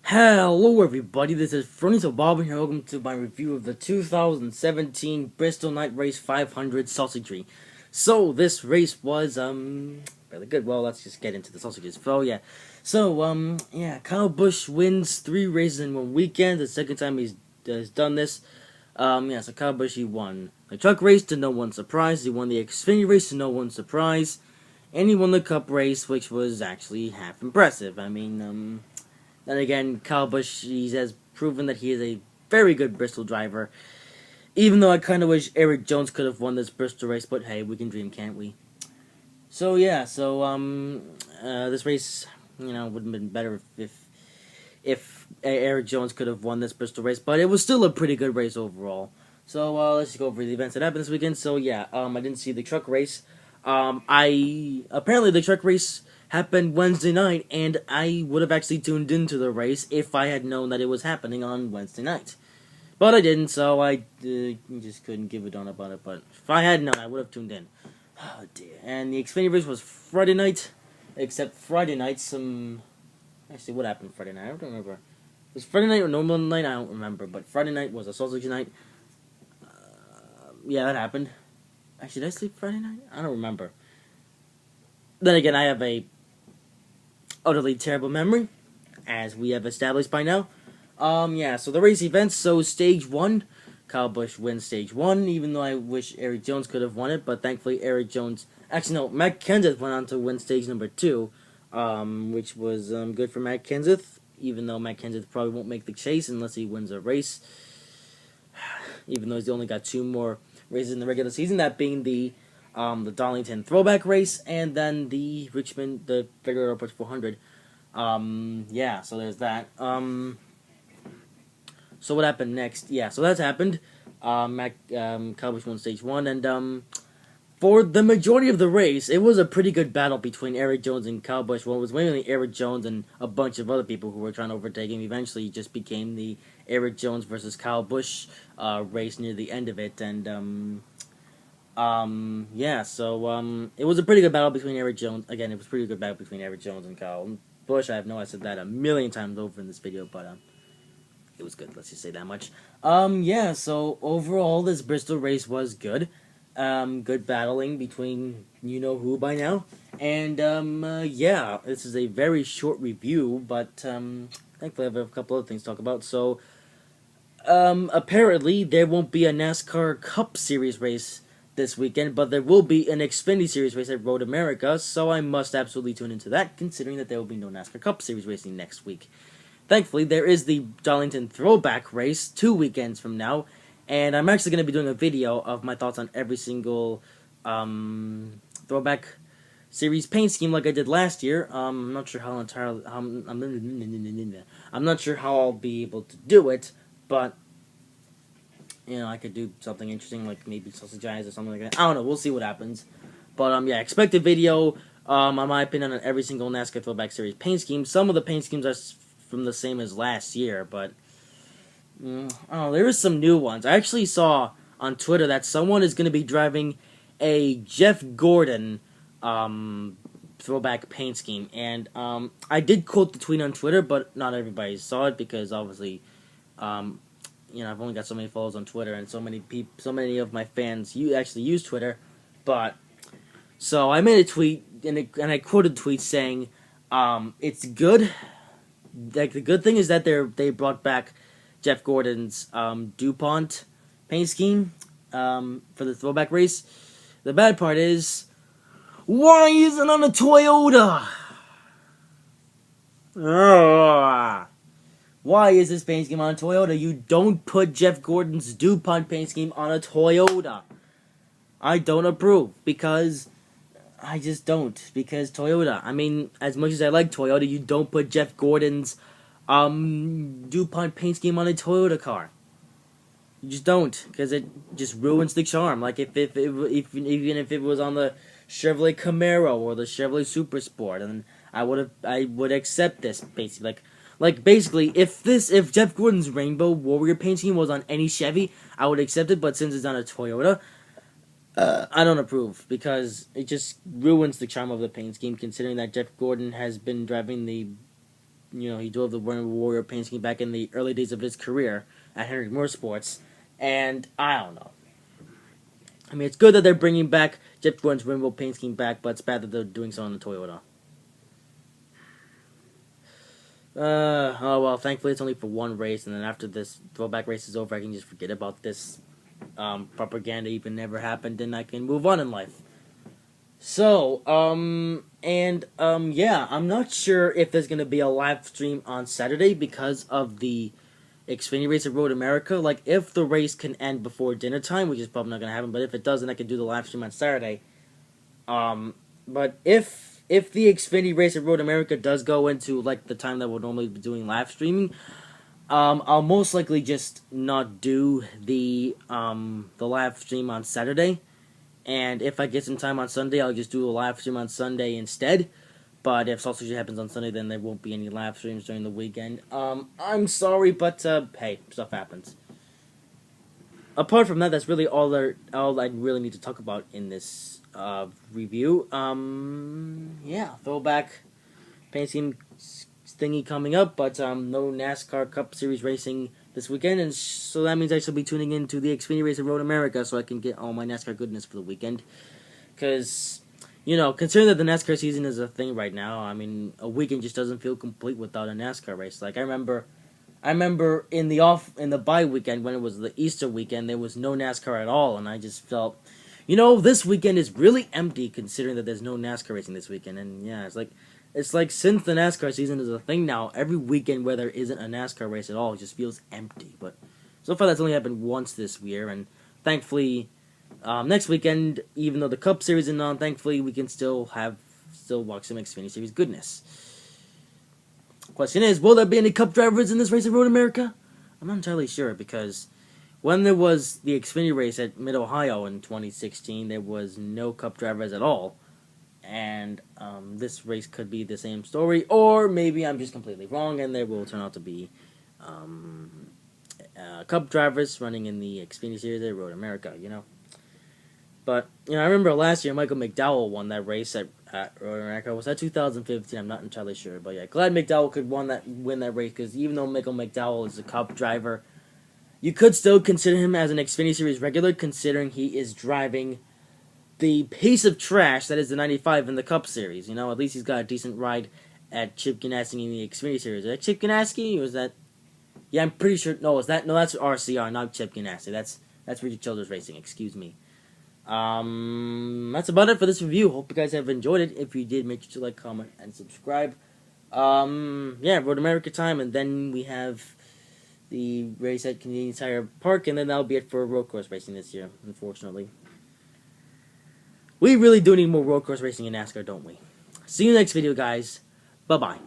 Hello everybody, this is Furnace Bob here. Welcome to my review of the 2017 Bristol Night Race 500 Sausagery. So, this race was, really good. Well, let's just get into the sausages. Kyle Busch wins 3 races in one weekend. The second time he's done this. So Kyle Busch, he won the truck race to no one's surprise. He won the Xfinity race to no one's surprise. And he won the Cup race, which was actually half impressive. Then again, Kyle Busch, he has proven that he is a very good Bristol driver. Even though I kind of wish Eric Jones could have won this Bristol race, but hey, we can dream, can't we? This race, would have been better if Eric Jones could have won this Bristol race, but it was still a pretty good race overall. Let's just go over the events that happened this weekend. I didn't see the truck race. Apparently the truck race happened Wednesday night, and I would have actually tuned into the race if I had known that it was happening on Wednesday night. But I didn't, so I just couldn't give a darn about it. But if I had known, I would have tuned in. Oh dear. And the Xfinity race was Friday night, except Friday night Actually, what happened Friday night? I don't remember. It was Friday night or normal night? I don't remember. But Friday night was a sausage night. That happened. Actually, did I sleep Friday night? I don't remember. Then again, I have a utterly terrible memory, as we have established by now. So the race events. So stage 1, Kyle Busch wins stage 1, even though I wish Eric Jones could have won it, but thankfully Eric Jones, actually no, Matt Kenseth went on to win stage number 2, which was good for Matt Kenseth, even though Matt Kenseth probably won't make the chase unless he wins a race, even though he's only got 2 more races in the regular season, that being the Darlington Throwback Race, and then the Figueroa Airport 400. So there's that. So what happened next? So that's happened. Kyle Busch won stage 1, and for the majority of the race, it was a pretty good battle between Eric Jones and Kyle Busch. Well, it was mainly Eric Jones and a bunch of other people who were trying to overtake him. Eventually, it just became the Eric Jones versus Kyle Busch race near the end of it, and it was a pretty good battle between Eric Jones. Again, it was a pretty good battle between Eric Jones and Kyle Busch. I said that a million times over in this video, but it was good. Let's just say that much. So overall, this Bristol race was good. Good battling between you-know-who by now. And, this is a very short review, but, thankfully I have a couple other things to talk about. So, apparently there won't be a NASCAR Cup Series race this weekend, but there will be an Xfinity Series race at Road America, so I must absolutely tune into that, considering that there will be no NASCAR Cup Series racing next week. Thankfully, there is the Darlington Throwback Race 2 weekends from now, and I'm actually going to be doing a video of my thoughts on every single Throwback Series paint scheme like I did last year. I'm not sure how I'm not sure how I'll be able to do it, but I could do something interesting, like maybe sausage eyes or something like that. I don't know, we'll see what happens. But, expect a video, on my opinion, on every single NASCAR Throwback Series paint scheme. Some of the paint schemes are from the same as last year, but, there is some new ones. I actually saw on Twitter that someone is going to be driving a Jeff Gordon, throwback paint scheme, and, I did quote the tweet on Twitter, but not everybody saw it, because, obviously, I've only got so many followers on Twitter, and so many of my fans actually use Twitter. But so I made a tweet, and I quoted the tweet saying, "It's good. Like the good thing is that they brought back Jeff Gordon's DuPont paint scheme for the throwback race. The bad part is, why isn't it on a Toyota? Ugh. Why is this paint scheme on a Toyota? You don't put Jeff Gordon's DuPont paint scheme on a Toyota. I don't approve, because I just don't. Because Toyota, as much as I like Toyota, you don't put Jeff Gordon's DuPont paint scheme on a Toyota car. You just don't, because it just ruins the charm. Like even if it was on the Chevrolet Camaro or the Chevrolet Super Sport, and I would accept this basically. Like basically, if Jeff Gordon's Rainbow Warrior paint scheme was on any Chevy, I would accept it. But since it's on a Toyota, I don't approve, because it just ruins the charm of the paint scheme. Considering that Jeff Gordon has been driving the he drove the Rainbow Warrior paint scheme back in the early days of his career at Henry Motorsports, and I don't know. I mean, it's good that they're bringing back Jeff Gordon's Rainbow paint scheme back, but it's bad that they're doing so on the Toyota. Oh well, thankfully it's only for one race, and then after this throwback race is over, I can just forget about this propaganda even never happened, and I can move on in life. So, yeah, I'm not sure if there's gonna be a live stream on Saturday because of the Xfinity race at Road America. Like, if the race can end before dinner time, which is probably not gonna happen, but if it doesn't, I can do the live stream on Saturday. But if the Xfinity race at Road America does go into like the time that we'll normally be doing live streaming, I'll most likely just not do the live stream on Saturday, and if I get some time on Sunday, I'll just do a live stream on Sunday instead. But if Sausage happens on Sunday, then there won't be any live streams during the weekend. I'm sorry, but hey, stuff happens. Apart from that, that's really all I really need to talk about in this review. Yeah, throwback paint scheme thingy coming up, but no NASCAR Cup Series racing this weekend, and so that means I shall be tuning into the Xfinity race at Road America so I can get all my NASCAR goodness for the weekend. Because, considering that the NASCAR season is a thing right now, I mean, a weekend just doesn't feel complete without a NASCAR race. Like, I remember in the bye weekend, when it was the Easter weekend, there was no NASCAR at all, and I just felt, this weekend is really empty considering that there's no NASCAR racing this weekend. And yeah, it's like since the NASCAR season is a thing now, every weekend where there isn't a NASCAR race at all, it just feels empty. But so far that's only happened once this year, and thankfully next weekend, even though the Cup Series is on, thankfully we can still watch some Xfinity Series goodness. Question is, will there be any Cup drivers in this race at Road America? I'm not entirely sure, because when there was the Xfinity race at Mid-Ohio in 2016, there was no Cup drivers at all. And this race could be the same story, or maybe I'm just completely wrong, and there will turn out to be Cup drivers running in the Xfinity Series at Road America, But, I remember last year Michael McDowell won that race at Road America. Was that 2015? I'm not entirely sure. But yeah, glad McDowell could win that race, because even though Michael McDowell is a Cup driver, you could still consider him as an Xfinity Series regular, considering he is driving the piece of trash that is the 95 in the Cup Series. At least he's got a decent ride at Chip Ganassi in the Xfinity Series. Is that Chip Ganassi, or is that... Yeah, I'm pretty sure... No, that's RCR, not Chip Ganassi. That's Richard Childers Racing, excuse me. That's about it for this review. Hope you guys have enjoyed it. If you did, make sure to like, comment, and subscribe. Yeah, Road America time, and then we have the race at Canadian Tire Park, and then that'll be it for road course racing this year, unfortunately. We really do need more road course racing in NASCAR, don't we? See you next video, guys. Bye-bye.